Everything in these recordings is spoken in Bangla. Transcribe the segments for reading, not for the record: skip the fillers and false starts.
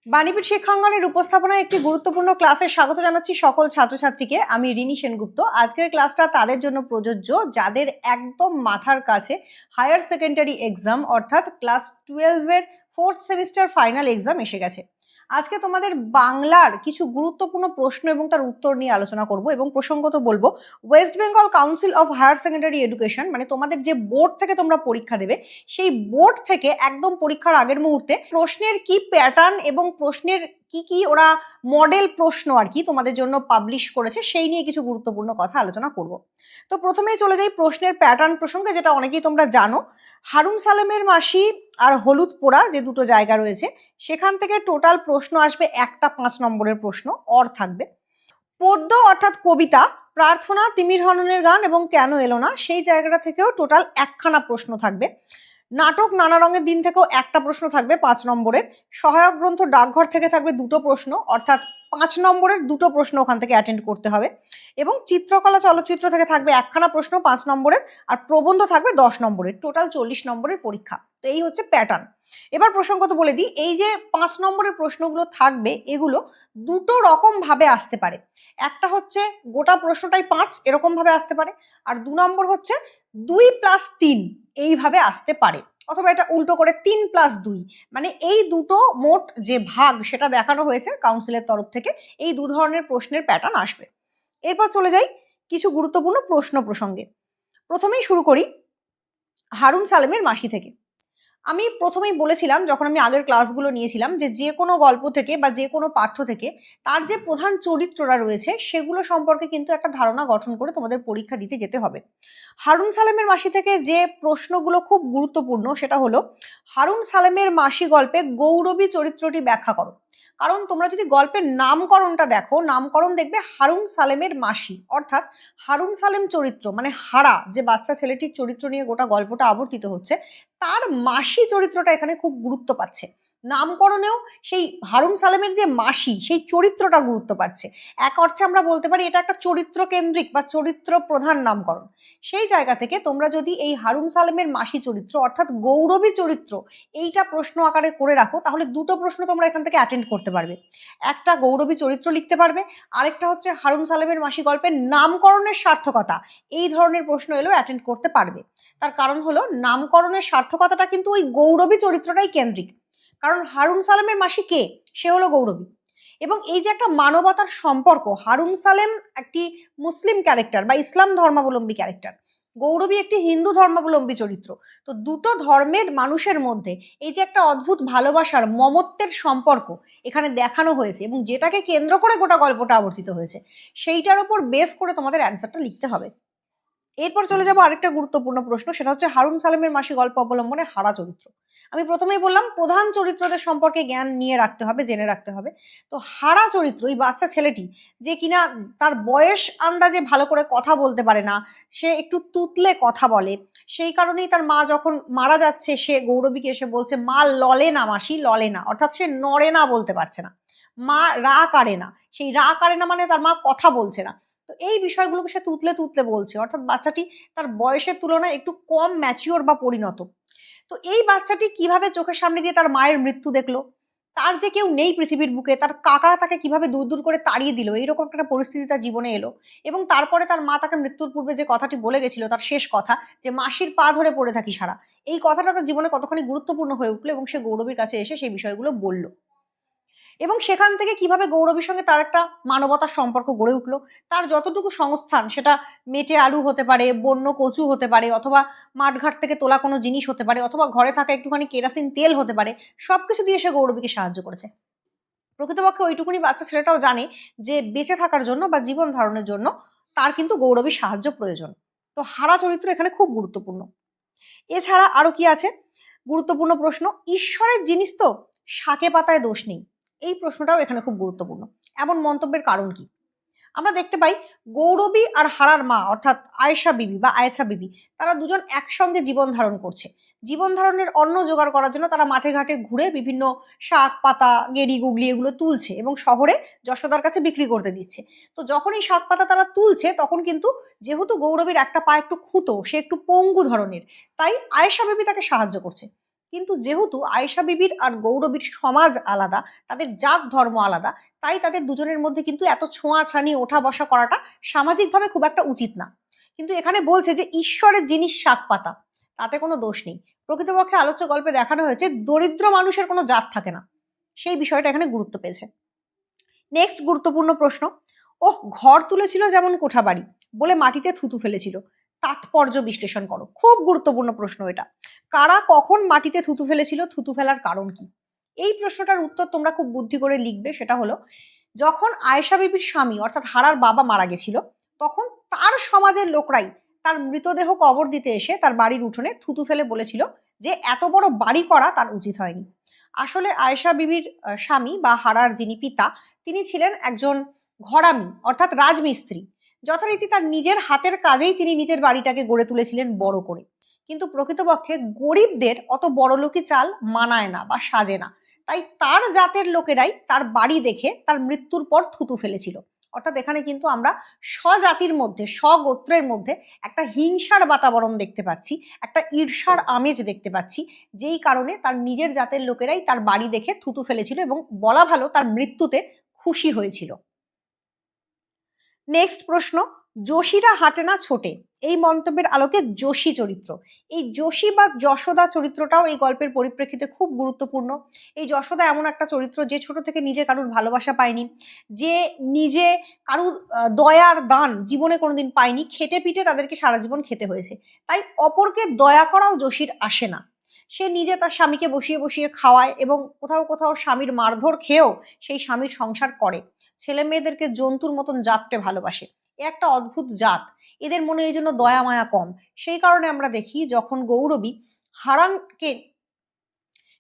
বাণীপীঠ শিক্ষাঙ্গনের উপস্থাপনায় একটি গুরুত্বপূর্ণ ক্লাসে স্বাগত জানাচ্ছি সকল ছাত্রছাত্রীকে। আমি রিনি সেনগুপ্ত। আজকের ক্লাসটা তাদের জন্য প্রযোজ্য যাদের একদম মাথার কাছে হায়ার সেকেন্ডারি এক্সাম অর্থাৎ ক্লাস 12-এর 4th সেমিস্টার ফাইনাল এক্সাম এসে গেছে। আজকে তোমাদের বাংলার কিছু গুরুত্বপূর্ণ প্রশ্ন এবং তার উত্তর নিয়ে আলোচনা করব এবং প্রসঙ্গত বলবো West Bengal council of higher secondary education, মানে তোমাদের যে বোর্ড থেকে তোমরা পরীক্ষা দেবে সেই বোর্ড থেকে একদম পরীক্ষার আগের মুহূর্তে প্রশ্নের কি প্যাটার্ন এবং প্রশ্নের কি ওরা মডেল প্রশ্ন আর কি তোমাদের জন্য পাবলিশ করেছে সেই নিয়ে কিছু গুরুত্বপূর্ণ কথা আলোচনা করব। তো প্রথমেই চলে যাই প্রশ্নের প্যাটার্ন প্রসঙ্গে, যেটা অনেকেই তোমরা জানো। হারুন সালেমের মাসি আর হলুদ পোড়া যে দুটো জায়গা রয়েছে সেখান থেকে টোটাল প্রশ্ন আসবে একটা 5 নম্বরের প্রশ্ন, থাকবে। পদ্য অর্থাৎ কবিতা, প্রার্থনা, তিমির হননের গান এবং কেন এলো না সেই জায়গাটা থেকেও টোটাল একখানা প্রশ্ন থাকবে। নাটক নানা রঙের দিন থেকেও একটা প্রশ্ন থাকবে 5 নম্বরের। সহায়ক গ্রন্থ ডাকঘর থেকে থাকবে দুটো প্রশ্ন, অর্থাৎ 5 নম্বরের দুটো প্রশ্ন ওখান থেকে অ্যাটেন্ড করতে হবে। এবং চিত্রকলা চলচ্চিত্র থেকে থাকবে একখানা প্রশ্ন 5 নম্বরের, আর প্রবন্ধ থাকবে 10 নম্বরের। টোটাল 40 নম্বরের পরীক্ষা। তো এই হচ্ছে প্যাটার্ন। এবার প্রসঙ্গত বলে দিই, এই যে 5 নম্বরের প্রশ্নগুলো থাকবে এগুলো দুটো রকম ভাবে আসতে পারে। একটা হচ্ছে গোটা প্রশ্নটাই 5 এরকম ভাবে আসতে পারে, আর 2 নম্বর হচ্ছে 2+3 এইভাবে আসতে পারে, অথবা এটা উল্টো করে 3+2, মানে এই দুটো মোট যে ভাগ সেটা দেখানো হয়েছে কাউন্সিলের তরফ থেকে। এই দু ধরনের প্রশ্নের প্যাটার্ন আসবে। এরপর চলে যাই কিছু গুরুত্বপূর্ণ প্রশ্ন প্রসঙ্গে। প্রথমেই শুরু করি হারুন সালেমের মাসি থেকে। আমি প্রথমেই বলেছিলাম যখন আমি আগের ক্লাসগুলো নিয়েছিলাম যে কোনো গল্প থেকে বা যে কোনো পাঠ্য থেকে তার যে প্রধান চরিত্ররা রয়েছে সেগুলো সম্পর্কে কিন্তু একটা ধারণা গঠন করে তোমাদের পরীক্ষা দিতে যেতে হবে। হারুন সালেমের মাসি থেকে যে প্রশ্নগুলো খুব গুরুত্বপূর্ণ সেটা হলো হারুন সালেমের মাসি গল্পে গৌরবী চরিত্রটি ব্যাখ্যা করো। কারণ তোমরা যদি গল্পের নামকরণটা দেখো, নামকরণ দেখবে হারুন সালেমের মাসি, অর্থাৎ হারুন সালেম চরিত্র মানে হারা যে বাচ্চা ছেলেটির চরিত্র নিয়ে গোটা গল্পটা আবর্তিত হচ্ছে, তার মাসি চরিত্রটা এখানে খুব গুরুত্ব পাচ্ছে। নামকরণেও সেই হারুন সালেমের যে মাসি সেই চরিত্রটা গুরুত্ব পাচ্ছে। এক অর্থে আমরা বলতে পারি এটা একটা চরিত্র কেন্দ্রিক বা চরিত্র প্রধান নামকরণ। সেই জায়গা থেকে তোমরা যদি এই হারুন সালেমের মাসি চরিত্র অর্থাৎ গৌরবী চরিত্র এইটা প্রশ্ন আকারে করে রাখো, তাহলে দুটো প্রশ্ন তোমরা এখান থেকে অ্যাটেন্ড করতে পারবে। একটা গৌরবী চরিত্র লিখতে পারবে, আরেকটা হচ্ছে হারুন সালেমের মাসি গল্পের নামকরণের সার্থকতা। এই ধরনের প্রশ্ন এলেও অ্যাটেন্ড করতে পারবে। তার কারণ হলো নামকরণের সার্থকতাটা কিন্তু ওই গৌরবী চরিত্রটাই কেন্দ্রিক। কারণ হারুন সালেমের মাসি কে? সে হলো গৌরবী। এবং এই যে একটা মানবতার সম্পর্ক, হারুন সালেম একটি মুসলিম ক্যারেক্টার বা ইসলাম ধর্মাবলম্বী ক্যারেক্টার, গৌরবী একটি হিন্দু ধর্মাবলম্বী চরিত্র। তো দুটো ধর্মের মানুষের মধ্যে এই যে একটা অদ্ভুত ভালোবাসার মমত্বের সম্পর্ক এখানে দেখানো হয়েছে এবং যেটাকে কেন্দ্র করে গোটা গল্পটা আবর্তিত হয়েছে, সেইটার উপর বেস করে তোমাদের অ্যান্সারটা লিখতে হবে। এরপর চলে যাবো আরেকটা গুরুত্বপূর্ণ প্রশ্ন, সেটা হচ্ছে হারুন সালেমের মাসি গল্প অবলম্বনে হারা চরিত্র। আমি প্রথমেই বললাম প্রধান চরিত্রদের সম্পর্কে জ্ঞান নিয়ে রাখতে হবে, জেনে রাখতে হবে। তো হারা চরিত্র এই বাচ্চা ছেলেটি যে কিনা তার বয়স আন্দাজে ভালো করে কথা বলতে পারে না, সে একটু তুতলে কথা বলে, সেই কারণেই তার মা যখন মারা যাচ্ছে সে গৌরবীকে এসে বলছে মা ললে না মাসি, ললে না, অর্থাৎ সে নড়ে না বলতে পারছে না, মা রা কারে না, সেই রা কারে না মানে তার মা কথা বলছে না। তো এই বিষয়গুলোকে সে তুতলে তুতলে বলছে, অর্থাৎ বাচ্চাটি তার বয়সের তুলনায় একটু কম ম্যাচিওর বা পরিণত। তো এই বাচ্চাটি কিভাবে চোখের সামনে দিয়ে তার মায়ের মৃত্যু দেখলো, তার যে কেউ নেই পৃথিবীর বুকে, তার কাকা তাকে কিভাবে দূর দূর করে তাড়িয়ে দিল, এইরকম একটা পরিস্থিতি তার জীবনে এলো। এবং তারপরে তার মা তাকে মৃত্যুর পূর্বে যে কথাটি বলে গেছিল, তার শেষ কথা যে মাসির পা ধরে পড়ে থাকি সারা, এই কথাটা তার জীবনে কতখানি গুরুত্বপূর্ণ হয়ে উঠলো এবং সে গৌরবীর কাছে এসে সেই বিষয়গুলো বলল। এবং সেখান থেকে কিভাবে গৌরবীর সঙ্গে তার একটা মানবতার সম্পর্ক গড়ে উঠলো। তার যতটুকু সংস্থান, সেটা মেটে আলু হতে পারে, বন্য কচু হতে পারে, অথবা মাঠঘাট থেকে তোলা কোনো জিনিস হতে পারে, অথবা ঘরে থাকা একটুখানি কেরাসিন তেল হতে পারে, সবকিছু দিয়ে সে গৌরবীকে সাহায্য করেছে। প্রকৃতপক্ষে ওইটুকুনি বাচ্চা ছেলেটাও জানে যে বেঁচে থাকার জন্য বা জীবন ধারণের জন্য তার কিন্তু গৌরবীর সাহায্য প্রয়োজন। তো হারা চরিত্র এখানে খুব গুরুত্বপূর্ণ। এছাড়া আরো কি আছে গুরুত্বপূর্ণ প্রশ্ন, ঈশ্বরের জিনিস তো শাকে পাতায় দোষ নেই, এই প্রশ্নটাও এখানে খুব গুরুত্বপূর্ণ। এমন মন্তব্যের কারণ কি? আমরা দেখতে পাই গৌরবী আর হারার মা অর্থাৎ আয়েশা বিবি বা আয়েশা বিবি, তারা দুজন একসঙ্গে জীবন ধারণ করছে। জীবন ধারণের অন্ন জোগাড় করার জন্য তারা মাঠে ঘাটে ঘুরে বিভিন্ন শাক পাতা গেড়ি গুগলি এগুলো তুলছে এবং শহরে যশোদার কাছে বিক্রি করতে দিচ্ছে। তো যখন এই শাক পাতা তারা তুলছে তখন কিন্তু যেহেতু গৌরবীর একটা পা একটু খুঁতো, সে একটু পঙ্গু ধরনের, তাই আয়েশা বিবি তাকে সাহায্য করছে। কিন্তু যেহেতু আয়েশা বিবির আর গৌরবীর সমাজ আলাদা, তাদের জাত ধর্ম আলাদা, তাই তাদের দুজনের মধ্যে কিন্তু এত ছোঁয়াছানি ওঠা বসা করাটা সামাজিকভাবে খুব একটা উচিত না। কিন্তু এখানে বলছে যে ঈশ্বরের জিনিস শাক পাতা, তাতে কোনো দোষ নেই। প্রকৃতপক্ষে আলোচ্য গল্পে দেখানো হয়েছে দরিদ্র মানুষের কোনো জাত থাকে না, সেই বিষয়টা এখানে গুরুত্ব পেয়েছে। নেক্সট গুরুত্বপূর্ণ প্রশ্ন, ওহ ঘর তুলেছিল যেমন কোঠাবাড়ি বলে মাটিতে থুতু ফেলেছিল, তাৎপর্য বিশ্লেষণ করো। খুব গুরুত্বপূর্ণ প্রশ্ন এটা। কারা কখন মাটিতে থুতু ফেলেছিল, থুতু ফেলার কারণ কি? এই প্রশ্নটার উত্তর তোমরা খুব বুদ্ধি করে লিখবে। সেটা হলো, যখন আয়েশা বিবির স্বামী অর্থাৎ হারার বাবা মারা গেছিল, তখন তার সমাজের লোকরাই তার মৃতদেহ কবর দিতে এসে তার বাড়ির উঠোনে থুতু ফেলে বলেছিল যে এত বড় বাড়ি করা তার উচিত হয়নি। আসলে আয়েশা বিবির স্বামী বা হারার যিনি পিতা, তিনি ছিলেন একজন ঘরামি অর্থাৎ রাজমিস্ত্রি। যথারীতি তার নিজের হাতের কাজেই তিনি নিজের বাড়িটাকে গড়ে তুলেছিলেন বড় করে। কিন্তু প্রকৃতপক্ষে গরিবদের অত বড়লোকি চাল মানায় না বা সাজে না, তাই তার জাতের লোকেরাই তার বাড়ি দেখে তার মৃত্যুর পর থুতু ফেলেছিল। অর্থাৎ এখানে কিন্তু আমরা স্বজাতির মধ্যে, স্বগোত্রের মধ্যে একটা হিংসার বাতাবরণ দেখতে পাচ্ছি, একটা ঈর্ষার আমেজ দেখতে পাচ্ছি, যেই কারণে তার নিজের জাতের লোকেরাই তার বাড়ি দেখে থুতু ফেলেছিল এবং বলা ভালো তার মৃত্যুতে খুশি হয়েছিল। নেক্সট প্রশ্ন, যোশীরা হাঁটে না ছোটে, এই মন্তব্যের আলোকে যোশী চরিত্র, এই যোশী বা যশোদা চরিত্রটাও এই গল্পের পরিপ্রেক্ষিতে খুব গুরুত্বপূর্ণ। এই যশোদা এমন একটা চরিত্র যে ছোট থেকে নিজে কারুর ভালোবাসা পায়নি, যে নিজে কারুর দয়ার দান জীবনে কোনোদিন পায়নি, খেটে পিটে তাদেরকে সারা জীবন খেতে হয়েছে। তাই অপরকে দয়া করাও যোশীর আসে না। সে নিজে তার স্বামীকে বসিয়ে বসিয়ে খাওয়ায় এবং কোথাও কোথাও স্বামীর মারধর খেয়েও সেই স্বামীর সংসার করে। ছেলে মেয়েদেরকে জন্তুর মতন জাপটে ভালোবাসে। এ একটা অদ্ভুত জাত, এদের মনে এই জন্য দয়া মায়া কম। সেই কারণে আমরা দেখি যখন গৌরবী হারানকে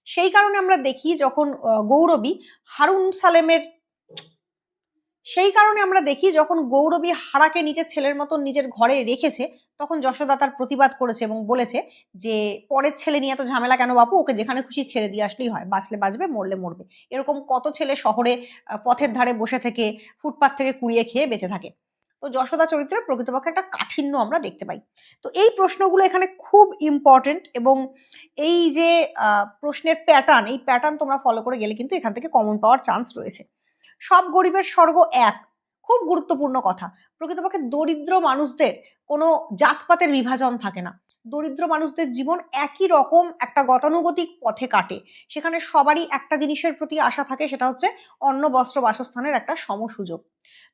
সেই কারণে আমরা দেখি যখন গৌরবী হারুন সালেমের সেই কারণে আমরা দেখি যখন গৌরবী হারাকে নিজের ছেলের মতন নিজের ঘরে রেখেছে, তখন যশোদা তার প্রতিবাদ করেছে এবং বলেছে যে পরের ছেলে নিয়ে এত ঝামেলা কেন বাপু, ওকে যেখানে খুশি ছেড়ে দিয়ে আসলেই হয়, বাঁচলে বাঁচবে মরলে মরবে। এরকম কত ছেলে শহরে পথের ধারে বসে থেকে ফুটপাত থেকে কুড়িয়ে খেয়ে বেঁচে থাকে। তো যশোদা চরিত্রের প্রকৃতপক্ষে একটা কাঠিন্য আমরা দেখতে পাই। তো এই প্রশ্নগুলো এখানে খুব ইম্পর্টেন্ট এবং এই যে প্রশ্নের প্যাটার্ন, এই প্যাটার্ন তোমরা ফলো করে গেলে কিন্তু এখান থেকে কমন পাওয়ার চান্স রয়েছে। সব গরিবের স্বর্গ এক, খুব গুরুত্বপূর্ণ কথা। প্রকৃতপক্ষে দরিদ্র মানুষদের কোনো জাতপাতের বিভাজন থাকে না। দরিদ্র মানুষদের জীবন একই রকম একটা গতানুগতিক পথে কাটে। সেখানে সবারই একটা জিনিসের প্রতি আশা থাকে, সেটা হচ্ছে অন্ন বস্ত্র বাসস্থানের একটা সমসুযোগ।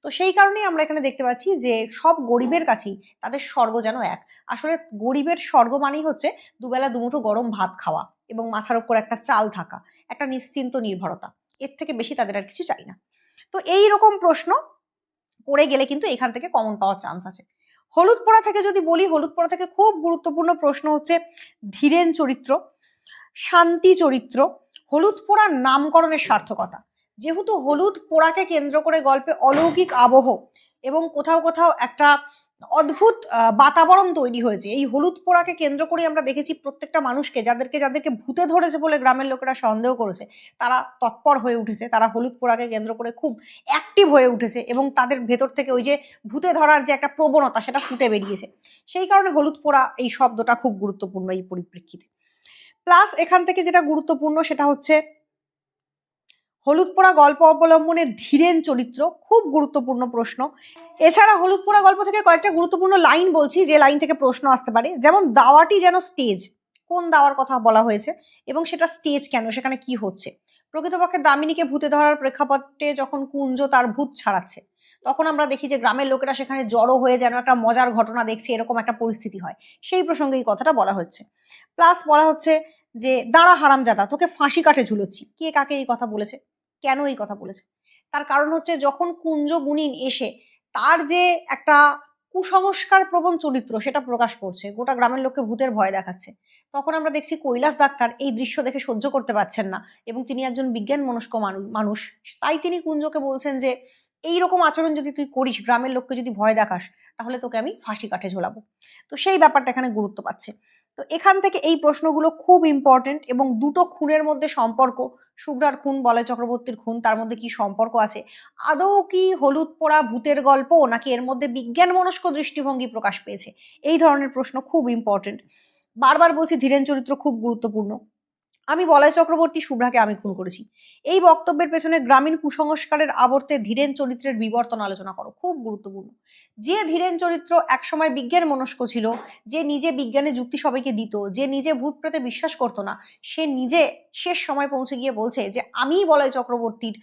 তো সেই কারণেই আমরা এখানে দেখতে পাচ্ছি যে সব গরিবের কাছেই তাদের স্বর্গ যেন এক। আসলে গরিবের স্বর্গ মানেই হচ্ছে দুবেলা দুমুঠো গরম ভাত খাওয়া এবং মাথার উপর একটা চাল থাকা, একটা নিশ্চিন্ত নির্ভরতা। এর থেকে বেশি তাদের আর কিছু চাই না। তো এই রকম প্রশ্ন করে গেলে কিন্তু এখান থেকে কমন পাওয়ার চান্স আছে। হলুদ পোড়া থেকে যদি বলি, হলুদ পোড়া থেকে খুব গুরুত্বপূর্ণ প্রশ্ন হচ্ছে ধীরেন চরিত্র, শান্তি চরিত্র, হলুদ পোড়ার নামকরণের সার্থকতা। যেহেতু হলুদ পোড়াকে কেন্দ্র করে গল্পে অলৌকিক আবহ এবং কোথাও কোথাও একটা অদ্ভুত বাতাবরণ তৈরি হয়েছে, এই হলুদ পোড়াকে কেন্দ্র করে আমরা দেখেছি প্রত্যেকটা মানুষকে, যাদেরকে যাদেরকে ভূতে ধরেছে বলে গ্রামের লোকেরা সন্দেহ করেছে, তারা তৎপর হয়ে উঠেছে, তারা হলুদ পোড়াকে কেন্দ্র করে খুব অ্যাক্টিভ হয়ে উঠেছে এবং তাদের ভেতর থেকে ওই যে ভূতে ধরার যে একটা প্রবণতা সেটা ফুটে বেরিয়েছে। সেই কারণে হলুদ পোড়া এই শব্দটা খুব গুরুত্বপূর্ণ এই পরিপ্রেক্ষিতে। প্লাস এখান থেকে যেটা গুরুত্বপূর্ণ সেটা হচ্ছে হলুদ পোড়া গল্প অবলম্বনে ধীরেন চরিত্র, খুব গুরুত্বপূর্ণ প্রশ্ন। এছাড়া হলুদ পোড়া গল্প থেকে কয়েকটা গুরুত্বপূর্ণ লাইন বলছি, যে লাইন থেকে প্রশ্ন আসতে পারে। যেমন দাওয়াটি যেন স্টেজ, কোন দাওয়ার কথা বলা হয়েছে এবং সেটা স্টেজ কেন, সেখানে কি হচ্ছে। প্রকৃতপক্ষে দামিনীকে ভূতে ধরার প্রেক্ষাপটে যখন কুঞ্জ তার ভূত ছাড়াচ্ছে, তখন আমরা দেখি যে গ্রামের লোকেরা সেখানে জড়ো হয়ে যেন একটা মজার ঘটনা দেখছে, এরকম একটা পরিস্থিতি হয়। সেই প্রসঙ্গে এই কথাটা বলা হচ্ছে। প্লাস বলা হচ্ছে যে দাঁড়া হারামজাদা, তোকে ফাঁসি কাঠে ঝুলোচ্ছি। কে কাকে এই কথা বলেছে, কেন এই কথা বলেছে? তার কারণ হচ্ছে যখন কুঞ্জ গুণিন এসে তার যে একটা কুসংস্কার প্রবণ চরিত্র সেটা প্রকাশ করছে, গোটা গ্রামের লোককে ভূতের ভয় দেখাচ্ছে, তখন আমরা দেখছি কৈলাস ডাক্তার এই দৃশ্য দেখে সহ্য করতে পারছেন না এবং তিনি একজন বিজ্ঞান মনস্ক মানুষ। তাই তিনি কুঞ্জকে বলছেন যে এই রকম আচরণ যদি তুই করিস, গ্রামের লোককে যদি ভয় দেখাস, তাহলে তোকে আমি ফাঁসি কাঠে ঝোলাবো। তো সেই ব্যাপারটা এখানে গুরুত্ব পাচ্ছে। তো এখান থেকে এই প্রশ্নগুলো খুব ইম্পর্টেন্ট এবং দুটো খুনের মধ্যে সম্পর্ক, শুভ্রার খুন, বলাই চক্রবর্তীর খুন, তার মধ্যে কি সম্পর্ক আছে, আদৌ কি হলুদ পোড়া ভূতের গল্প নাকি এর মধ্যে বিজ্ঞান মনস্ক দৃষ্টিভঙ্গি প্রকাশ পেয়েছে, এই ধরনের প্রশ্ন খুব ইম্পর্টেন্ট। বারবার বলছি ধীরেন চরিত্র খুব গুরুত্বপূর্ণ। আমি বলাই চক্রবর্তী, শুভ্রাকে আমি খুন করেছি। এই বক্তব্যের পেছনে গ্রামীণ কুসংস্কারের আবর্তে ধীরেন চরিত্রের বিবর্তন আলোচনা করো, খুব গুরুত্বপূর্ণ। যে ধীরেন চরিত্র একসময় বিজ্ঞান মনস্ক ছিল, যে নিজে বিজ্ঞানে যুক্তি সবাইকে দিত, যে নিজে ভূত প্রেতে বিশ্বাস করতো না, সে নিজে শেষ সময় পৌঁছে গিয়ে বলছে যে আমি বলাই চক্রবর্তীর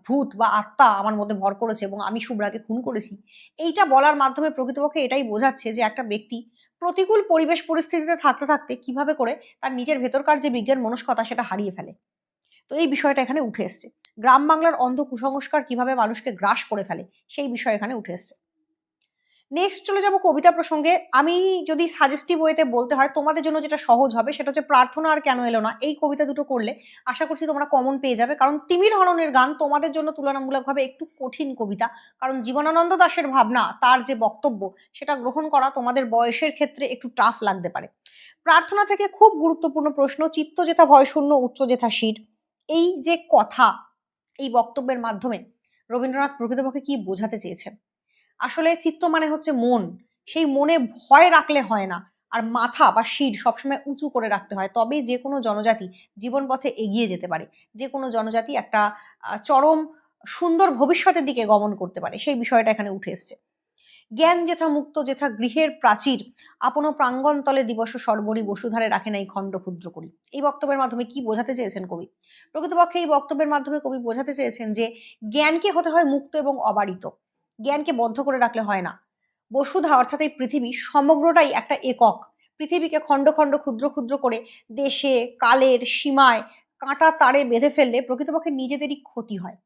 ভূত বা আত্মা আমার মধ্যে ভর করেছে এবং আমি শুভ্রাকে খুন করেছি। এইটা বলার মাধ্যমে প্রকৃতপক্ষে এটাই বোঝাচ্ছে যে একটা ব্যক্তি প্রতিকূল পরিবেশ পরিস্থিতিতে থাকতে থাকতে কিভাবে করে তার নিজের ভেতরকার যে বিজ্ঞান মনস্কতা সেটা হারিয়ে ফেলে। তো এই বিষয়টা এখানে উঠে এসছে। গ্রাম বাংলার অন্ধ কুসংস্কার কিভাবে মানুষকে গ্রাস করে ফেলে সেই বিষয় এখানে উঠে এসছে। নেক্সট চলে যাব কবিতা প্রসঙ্গে। আমি যদি সাজেস্টিভ ওয়েতে বলতে হয়, তোমাদের জন্য যেটা সহজ হবে সেটা হচ্ছে প্রার্থনা আর কেন এলো না, এই কবিতা দুটো করলে আশা করছি তোমরা কমন পেয়ে যাবে। কারণ তিমির হরণের গান তোমাদের জন্য তুলনামূলকভাবে একটু কঠিন কবিতা, কারণ জীবনানন্দ দাশের ভাবনা, তার যে বক্তব্য সেটা গ্রহণ করা তোমাদের বয়সের ক্ষেত্রে একটু টাফ লাগতে পারে। প্রার্থনা থেকে খুব গুরুত্বপূর্ণ প্রশ্ন, চিত্ত যেথা ভয় শূন্য উচ্চ যেথা শির, এই যে কথা, এই বক্তব্যের মাধ্যমে রবীন্দ্রনাথ প্রকৃতপক্ষে কি বোঝাতে চেয়েছেন? আসলে চিত্ত মানে হচ্ছে মন, সেই মনে ভয় রাখলে হয় না, আর মাথা বা শির সবসময় উঁচু করে রাখতে হয়, তবেই যে কোনো জনজাতি জীবন পথে এগিয়ে যেতে পারে, যে কোনো জনজাতি একটা চরম সুন্দর ভবিষ্যতের দিকে গমন করতে পারে, সেই বিষয়টা এখানে উঠে এসছে। জ্ঞান যেথা মুক্ত যেথা গৃহের প্রাচীর, আপন প্রাঙ্গণ তলে দিবস সর্বরি বসুধারে রাখে নাই খণ্ড ক্ষুদ্র করি। এই বক্তব্যের মাধ্যমে কি বোঝাতে চেয়েছেন কবি? প্রকৃতপক্ষে এই বক্তব্যের মাধ্যমে কবি বোঝাতে চেয়েছেন যে জ্ঞানকে হতে হয় মুক্ত এবং অবারিত, জ্ঞানকে বদ্ধ করে রাখলে হয় না। বসুধা অর্থাৎ এই পৃথিবী সমগ্রটাই একটা একক, পৃথিবীকে খণ্ড খণ্ড ক্ষুদ্র ক্ষুদ্র করে দেশে কালের সীমায় কাঁটা তারে বেঁধে ফেললে প্রকৃতপক্ষে নিজেদেরই ক্ষতি হয়।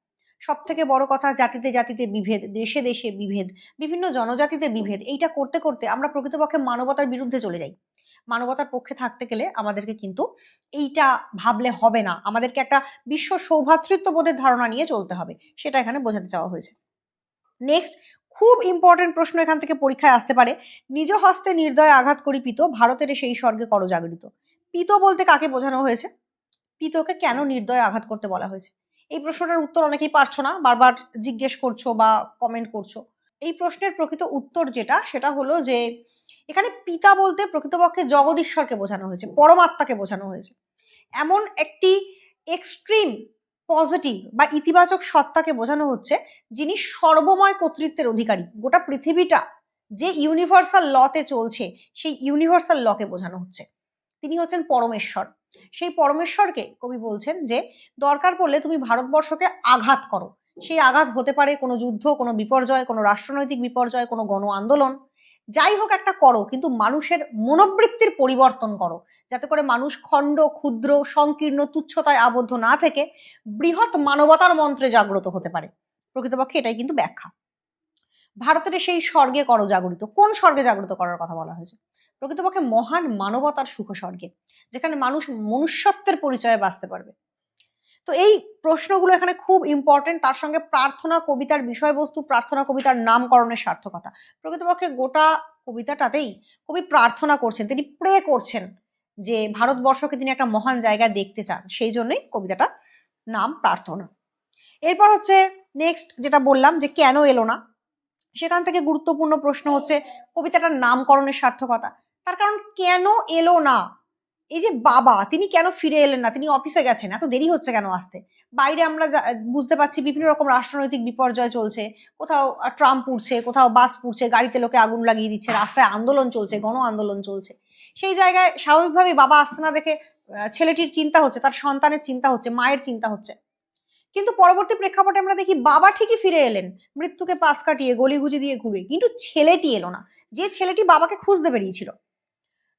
সব থেকে বড় কথা, জাতিতে জাতিতে বিভেদ, দেশে দেশে বিভেদ, বিভিন্ন জনজাতিতে বিভেদ, এইটা করতে করতে আমরা প্রকৃতপক্ষে মানবতার বিরুদ্ধে চলে যাই। মানবতার পক্ষে থাকতে গেলে আমাদেরকে কিন্তু এইটা ভাবলে হবে না, আমাদেরকে একটা বিশ্ব সৌভ্রাতৃত্ববোধের ধারণা নিয়ে চলতে হবে, সেটা এখানে বোঝাতে চাওয়া হয়েছে। নেক্সট খুব ইম্পর্টেন্ট প্রশ্ন এখান থেকে পরীক্ষায় আসতে পারে, নিজ হস্তে নির্দয় আঘাত করি পিত, ভারতের সেই স্বর্গে করো জাগরিত। পিত বলতে কাকে বোঝানো হয়েছে? পিতকে কেন নির্দয় আঘাত করতে বলা হয়েছে? এই প্রশ্নটার উত্তর অনেকেই পারছো না, বারবার জিজ্ঞেস করছো বা কমেন্ট করছো। এই প্রশ্নের প্রকৃত উত্তর যেটা, সেটা হলো যে এখানে পিতা বলতে প্রকৃতপক্ষে জগদীশ্বরকে বোঝানো হয়েছে, পরমাত্মাকে বোঝানো হয়েছে। এমন একটি এক্সট্রিম পজিটিভ বা ইতিবাচক সত্তাকে বোঝানো হচ্ছে যিনি সর্বময় কর্তৃত্বের অধিকারী। গোটা পৃথিবীটা যে ইউনিভার্সাল লতে চলছে, সেই ইউনিভার্সাল লকে বোঝানো হচ্ছে। তিনি হচ্ছেন পরমেশ্বর। সেই পরমেশ্বরকে কবি বলছেন যে দরকার পড়লে তুমি ভারতবর্ষকে আঘাত করো, সেই আঘাত হতে পারে কোনো যুদ্ধ, কোনো বিপর্যয়, কোনো রাষ্ট্রনৈতিক বিপর্যয়, কোনো গণ আন্দোলন, যাই হোক একটা করো, কিন্তু মানুষের মনোবৃত্তির পরিবর্তন করো, যাতে করে মানুষ খণ্ড ক্ষুদ্র সংকীর্ণ তুচ্ছতায় আবদ্ধ না থেকে বৃহৎ মানবতার মন্ত্রে জাগ্রত হতে পারে। প্রকৃতপক্ষে এটাই কিন্তু ব্যাখ্যা। ভারতের সেই স্বর্গে করো জাগরিত, কোন স্বর্গে জাগ্রত করার কথা বলা হয়েছে? প্রকৃতপক্ষে মহান মানবতার সুখ স্বর্গে, যেখানে মানুষ মনুষ্যত্বের পরিচয়ে বাঁচতে পারবে। তো এই প্রশ্নগুলো এখানে খুব ইম্পর্টেন্ট, তার সঙ্গে প্রার্থনা কবিতার বিষয়বস্তু, প্রার্থনা কবিতার নামকরণের সার্থকতা। প্রকৃতপক্ষে গোটা কবিতাটাতেই কবি প্রার্থনা করছেন, তিনি প্রে করছেন যে ভারতবর্ষকে তিনি একটা মহান জায়গায় দেখতে চান, সেই জন্যই কবিতাটা নাম প্রার্থনা। এরপর হচ্ছে নেক্সট যেটা বললাম যে কেন এলো না, সেখান থেকে গুরুত্বপূর্ণ প্রশ্ন হচ্ছে কবিতাটার নামকরণের সার্থকতা। তার কারণ কেন এলো না, এই যে বাবা তিনি কেন ফিরে এলেন না, তিনি অফিসে গেছেন, এত দেরি হচ্ছে কেন আসতে? বাইরে আমরা বুঝতে পারছি বিভিন্ন রকম রাষ্ট্রনৈতিক বিপর্যয় চলছে, কোথাও ট্রাম্প উঠছে, কোথাও বাস পুড়ছে, গাড়িতে লোকে আগুন লাগিয়ে দিচ্ছে, রাস্তায় আন্দোলন চলছে, গণ আন্দোলন চলছে। সেই জায়গায় স্বাভাবিকভাবেই বাবা আসতে না দেখে ছেলেটির চিন্তা হচ্ছে, তার সন্তানের চিন্তা হচ্ছে, মায়ের চিন্তা হচ্ছে। কিন্তু পরবর্তী প্রেক্ষাপটে আমরা দেখি বাবা ঠিকই ফিরে এলেন মৃত্যুকে পাশ কাটিয়ে, গলিগুজি দিয়ে ঘুরে, কিন্তু ছেলেটি এলো না, যে ছেলেটি বাবাকে খুঁজতে বেরিয়েছিল।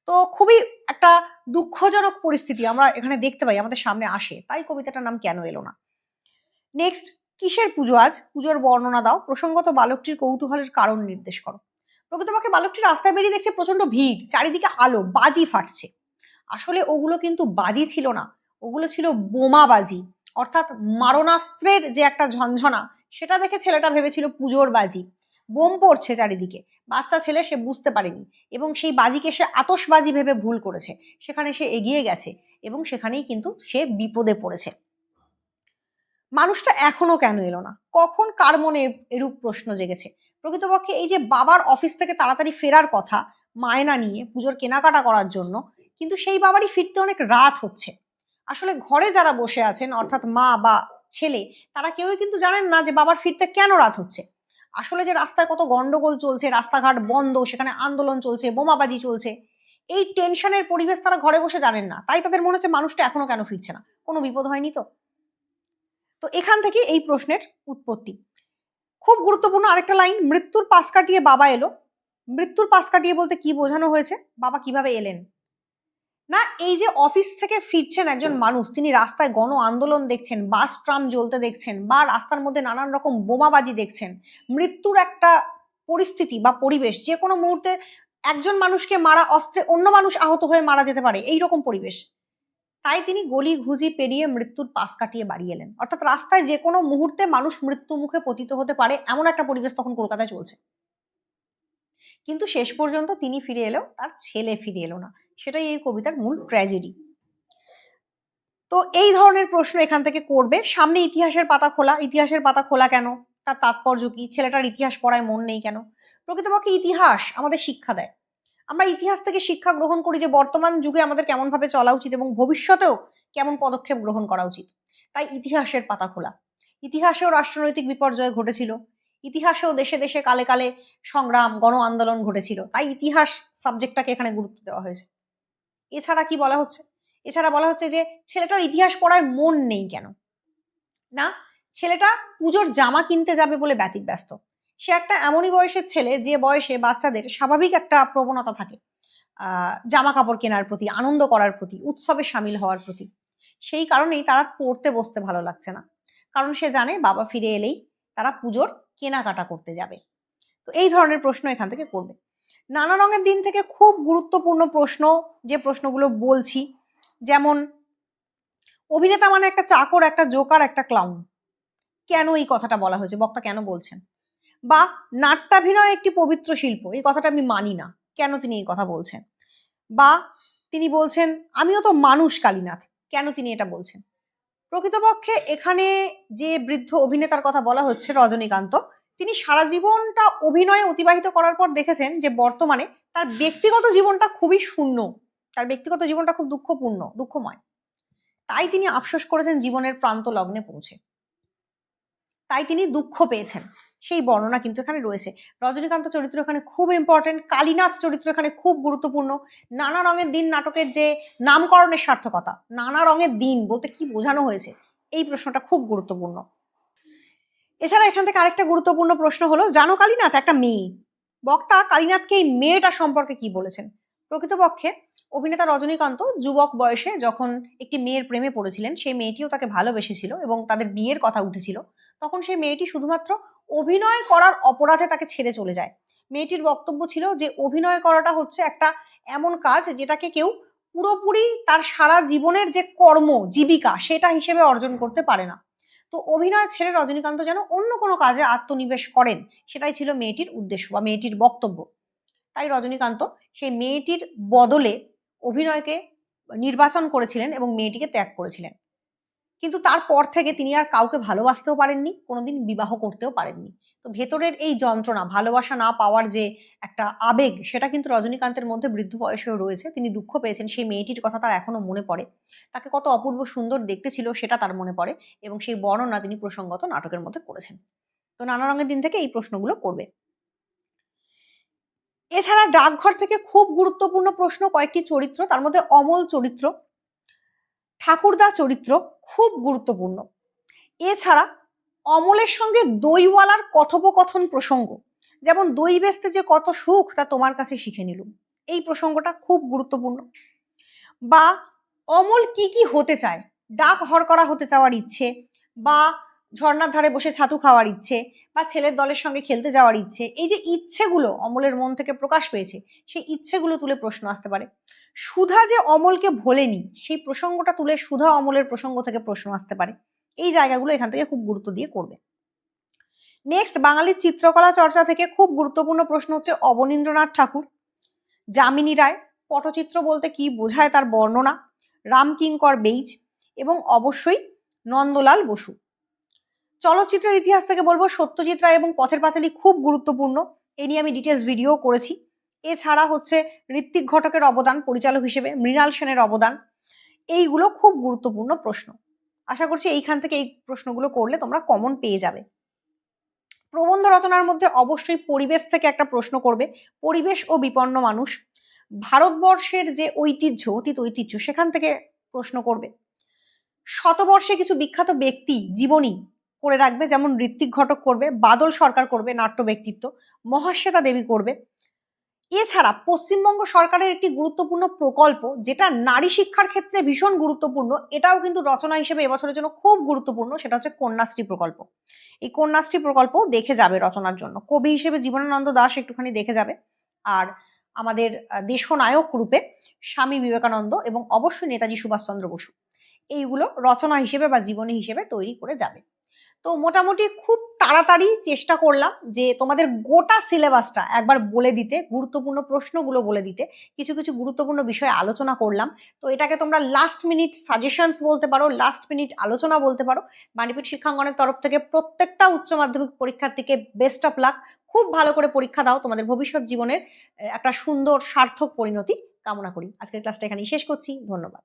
তো খুবই একটা দুঃখজনক পরিস্থিতি আমরা এখানে দেখতে পাই, আমাদের সামনে আসে, তাই কবিতাটার নাম কেন এলো না। নেক্সট, কিসের পুজো আজ, পুজোর বর্ণনা দাও, প্রসঙ্গত বালকটির কৌতূহলের কারণ নির্দেশ করো। প্রকৃতপক্ষে বালকটি রাস্তায় বেরিয়ে দেখছে প্রচন্ড ভিড়, চারিদিকে আলো, বাজি ফাটছে। আসলে ওগুলো কিন্তু বাজি ছিল না, ওগুলো ছিল বোমাবাজি, অর্থাৎ মারণাস্ত্রের যে একটা ঝনঝনা, সেটা দেখে ছেলেটা ভেবেছিল পুজোর বাজি। বোম পড়ছে চারিদিকে, বাচ্চা ছেলে, সে বুঝতে পারেনি এবং সেই বাজিকে সে আতশবাজি ভেবে ভুল করেছে, সেখানে সে এগিয়ে গেছে এবং সেখানেই কিন্তু সে বিপদে পড়েছে। মানুষটা এখনো কেন এলো না, কখন কার মনে এরূপ প্রশ্ন জেগেছে? প্রকৃতপক্ষে এই যে বাবার অফিস থেকে তাড়াতাড়ি ফেরার কথা মায়না নিয়ে পুজোর কেনাকাটা করার জন্য, কিন্তু সেই বাবারই ফিরতে অনেক রাত হচ্ছে। আসলে ঘরে যারা বসে আছেন অর্থাৎ মা বা ছেলে, তারা কেউই কিন্তু জানেন না যে বাবার ফিরতে কেন রাত হচ্ছে। আসলে যে রাস্তায় কত গন্ডগোল চলছে, রাস্তাঘাট বন্ধ, সেখানে আন্দোলন চলছে, বোমাবাজি চলছে, এই টেনশনের পরিবেশ তারা ঘরে বসে জানেন না। তাই তাদের মনে হচ্ছে মানুষটা এখনো কেন ফিরছে না, কোনো বিপদ হয়নি তো। তো এখান থেকে এই প্রশ্নের উৎপত্তি। খুব গুরুত্বপূর্ণ আরেকটা লাইন, মৃত্যুর পাশ কাটিয়ে বাবা এলো। মৃত্যুর পাশ কাটিয়ে বলতে কি বোঝানো হয়েছে, বাবা কিভাবে এলেন? না, এই যে অফিস থেকে ফিরছেন একজন মানুষ, তিনি রাস্তায় গণ আন্দোলন দেখছেন, বাস ট্রাম জ্বলতে দেখছেন, বা রাস্তার মধ্যে নানান রকম বোমাবাজি দেখছেন, মৃত্যুর একটা পরিস্থিতি বা পরিবেশ, যে কোনো মুহূর্তে একজন মানুষকে মারা অস্ত্রে অন্য মানুষ আহত হয়ে মারা যেতে পারে, এই রকম পরিবেশ। তাই তিনি গলি ঘুজি পেরিয়ে মৃত্যুর পাশ কাটিয়ে বাড়ি এলেন, অর্থাৎ রাস্তায় যে কোনো মুহূর্তে মানুষ মৃত্যু মুখে পতিত হতে পারে, এমন একটা পরিবেশ তখন কলকাতায় চলছে। কিন্তু শেষ পর্যন্ত তিনি ফিরে এলেও তার ছেলে ফিরে এলো না, সেটাই এই কবিতার মূল ট্র্যাজেডি। তো এই ধরনের প্রশ্ন এখান থেকে করবে। সামনে ইতিহাসের পাতা খোলা, ইতিহাসের পাতা খোলা কেন, তার তাৎপর্য কি, ছেলেটার ইতিহাস পড়ায় মন নেই কেন? প্রকৃতপক্ষে ইতিহাস আমাদের শিক্ষা দেয়। আমরা ইতিহাস থেকে শিক্ষা গ্রহণ করি যে বর্তমান যুগে আমাদের কেমন ভাবে চলা উচিত এবং ভবিষ্যতেও কেমন পদক্ষেপ গ্রহণ করা উচিত। তাই ইতিহাসের পাতা খোলা। ইতিহাসেও রাষ্ট্রনৈতিক বিপর্যয় ঘটেছিল, ইতিহাসেও দেশে দেশে কালে কালে সংগ্রাম গণ আন্দোলন ঘটেছিল, তাই ইতিহাস সাবজেক্টটাকে এখানে গুরুত্ব দেওয়া হয়েছে। এছাড়া কি বলা হচ্ছে, এছাড়া বলা হচ্ছে যে ছেলেটার ইতিহাস পড়ায় মন নেই কেন? না, ছেলেটা পুজোর জামা কিনতে যাবে বলে ব্যতিব্যস্ত। সে একটা এমনই বয়সের ছেলে যে বয়সে বাচ্চাদের স্বাভাবিক একটা প্রবণতা থাকে জামা কাপড় কেনার প্রতি, আনন্দ করার প্রতি, উৎসবে সামিল হওয়ার প্রতি। সেই কারণেই তারা পড়তে বসতে ভালো লাগছে না, কারণ সে জানে বাবা ফিরে এলেই তারা পুজোর কেনাকাটা করতে যাবে। তো এই ধরনের প্রশ্ন এখান থেকে করবে। নানা রঙের দিন থেকে খুব গুরুত্বপূর্ণ প্রশ্ন, যে প্রশ্নগুলো বলছি, যেমন অভিনেতা মানে একটা চাকর, একটা জোকার, একটা ক্লাউন, কেন এই কথাটা বলা হয়েছে, বক্তা কেন বলছেন? বা নাট্যাভিনয় একটি পবিত্র শিল্প, এই কথাটা আমি মানি না, কেন তিনি এই কথা বলছেন? বা তিনি বলছেন আমিও তো মানুষ কালীনাথ, কেন তিনি এটা বলছেন? প্রকৃতপক্ষে এখানে যে বৃদ্ধ অভিনেতার কথা বলা হচ্ছে রজনীকান্ত, তিনি সারা জীবনটা অভিনয়ে অতিবাহিত করার পর দেখেছেন যে বর্তমানে তার ব্যক্তিগত জীবনটা খুবই শূন্য, তার ব্যক্তিগত জীবনটা খুব দুঃখপূর্ণ, দুঃখময়। তাই তিনি আফসোস করেছেন জীবনের প্রান্ত লগ্নে পৌঁছে, তাই তিনি দুঃখ পেয়েছেন, সেই বর্ণনা কিন্তু এখানে রয়েছে। রজনীকান্ত চরিত্র এখানে খুব ইম্পর্টেন্ট, কালীনাথ চরিত্র এখানে খুব গুরুত্বপূর্ণ। নানা রঙের দিন নাটকের যে নামকরণের সার্থকতা, নানা রঙের দিন বলতে কি বোঝানো হয়েছে, এই প্রশ্নটা খুব গুরুত্বপূর্ণ। এছাড়া এখান থেকে আরেকটা গুরুত্বপূর্ণ প্রশ্ন হলো, জানো কালীনাথ একটা মেয়ে, বক্তা কালীনাথকে এই মেয়েটা সম্পর্কে কি বলেছেন? প্রকৃতপক্ষে অভিনেতা রজনীকান্ত যুবক বয়সে যখন একটি মেয়ের প্রেমে পড়েছিলেন, সেই মেয়েটিও তাকে ভালোবেসেছিল এবং তাদের বিয়ের কথা উঠেছিল, তখন সেই মেয়েটি শুধুমাত্র অভিনয় করার অপরাধে তাকে ছেড়ে চলে যায়। মেয়েটির বক্তব্য ছিল যে অভিনয় করাটা হচ্ছে একটা এমন কাজ যেটাকে কেউ পুরোপুরি তার সারা জীবনের যে কর্ম জীবিকা সেটা হিসেবে অর্জন করতে পারে না। তো অভিনয় ছেড়ে রজনীকান্ত যেন অন্য কোনো কাজে আত্মনিবেশ করেন, সেটাই ছিল মেয়েটির উদ্দেশ্য বা মেয়েটির বক্তব্য। তাই রজনীকান্ত সেই মেয়েটির বদলে অভিনয়কে নির্বাচন করেছিলেন এবং মেয়েটিকে ত্যাগ করেছিলেন। কিন্তু তারপর থেকে তিনি আর কাউকে ভালোবাসতেও পারেননি, কোনোদিন বিবাহ করতেও পারেননি। তো ভেতরের এই যন্ত্রণা, ভালোবাসা না পাওয়ার যে একটা আবেগ, সেটা কিন্তু রজনীকান্তের মধ্যে বৃদ্ধ বয়সেও রয়েছে। তিনি দুঃখ পেয়েছেন, সেই মেয়েটির কথা তার এখনো মনে পড়ে, তাকে কত অপূর্ব সুন্দর দেখতে ছিল সেটা তার মনে পড়ে, এবং সেই বর্ণনা তিনি প্রসঙ্গত নাটকের মধ্যে করেছেন। তো নানা রঙের দিন থেকে এই প্রশ্নগুলো করবে। এছাড়া ডাকঘর থেকে খুব গুরুত্বপূর্ণ প্রশ্ন কয়েকটি চরিত্র, তার মধ্যে অমল চরিত্র, ঠাকুরদা চরিত্র খুব গুরুত্বপূর্ণ। এছাড়া অমলের সঙ্গে দইওয়ালার কথোপকথন প্রসঙ্গ, যেমন দই বেচতে যে কত সুখ তা তোমার কাছে শিখে নিলুম, এই প্রসঙ্গটা খুব গুরুত্বপূর্ণ। বা অমল কি কি হতে চায়, ডাক হরকরা হতে চাওয়ার ইচ্ছে, বা ঝর্ণার ধারে বসে ছাতু খাওয়ার ইচ্ছে, বা ছেলের দলের সঙ্গে খেলতে যাওয়ার ইচ্ছে, এই যে ইচ্ছেগুলো অমলের মন থেকে প্রকাশ পেয়েছে, সেই ইচ্ছেগুলো তুলে প্রশ্ন আসতে পারে। সুধা যে অমলকে ভোলেনি, সেই প্রসঙ্গটা তুলে সুধা অমলের প্রসঙ্গ থেকে প্রশ্ন আসতে পারে। এই জায়গাগুলো এখান থেকে খুব গুরুত্ব দিয়ে করবে। নেক্সট, বাঙালির চিত্রকলা চর্চা থেকে খুব গুরুত্বপূর্ণ প্রশ্ন হচ্ছে অবনীন্দ্রনাথ ঠাকুর, যামিনী রায়, পটচিত্র বলতে কি বোঝায় তার বর্ণনা, রামকিঙ্কর বেইজ, এবং অবশ্যই নন্দলাল বসু। চলচ্চিত্রের ইতিহাস থেকে বলবো সত্যজিৎ রায় এবং পথের পাঁচালী খুব গুরুত্বপূর্ণ, এ নিয়ে আমি ডিটেলস ভিডিও করেছি। এছাড়া হচ্ছে ঋত্বিক ঘটকের অবদান পরিচালক হিসেবে, মৃণাল সেনের অবদান, এইগুলো খুব গুরুত্বপূর্ণ প্রশ্ন। আশা করছি এইখান থেকে এই প্রশ্নগুলো করলে তোমরা কমন পেয়ে যাবে। প্রবন্ধ রচনার মধ্যে অবশ্যই পরিবেশ থেকে একটা প্রশ্ন করবে, পরিবেশ ও বিপন্ন মানুষ, ভারতবর্ষের যে ঐতিহ্য, অতীত ঐতিহ্য সেখান থেকে প্রশ্ন করবে। শতবর্ষে কিছু বিখ্যাত ব্যক্তি জীবনী করে রাখবে, যেমন ঋত্বিক ঘটক করবে, বাদল সরকার করবে নাট্য ব্যক্তিত্ব, মহাশ্বেতা দেবী করবে। এছাড়া পশ্চিমবঙ্গ সরকারের একটি গুরুত্বপূর্ণ প্রকল্প যেটা নারী শিক্ষার ক্ষেত্রে ভীষণ গুরুত্বপূর্ণ, এটাও কিন্তু রচনা হিসেবে এবছরের জন্য খুব গুরুত্বপূর্ণ, সেটা হচ্ছে কন্যাশ্রী প্রকল্প। এই কন্যাশ্রী প্রকল্প দেখে যাবে রচনার জন্য। কবি হিসেবে জীবনানন্দ দাশ একটুখানি দেখে যাবে। আর আমাদের দেশনায়ক রূপে স্বামী বিবেকানন্দ এবং অবশ্যই নেতাজি সুভাষচন্দ্র বসু, এইগুলো রচনা হিসেবে বা জীবনী হিসেবে তৈরি করে যাবে। তো মোটামুটি খুব তাড়াতাড়ি চেষ্টা করলাম যে তোমাদের গোটা সিলেবাসটা একবার বলে দিতে, গুরুত্বপূর্ণ প্রশ্নগুলো বলে দিতে, কিছু কিছু গুরুত্বপূর্ণ বিষয়ে আলোচনা করলাম। তো এটাকে তোমরা লাস্ট মিনিট সাজেশনস বলতে পারো, লাস্ট মিনিট আলোচনা বলতে পারো। বাণীপীঠ শিক্ষাঙ্গনের তরফ থেকে প্রত্যেকটা উচ্চ মাধ্যমিক পরীক্ষার্থীকে বেস্ট অফ লাক। খুব ভালো করে পরীক্ষা দাও, তোমাদের ভবিষ্যৎ জীবনের একটা সুন্দর সার্থক পরিণতি কামনা করি। আজকের ক্লাসটা এখানেই শেষ করছি। ধন্যবাদ।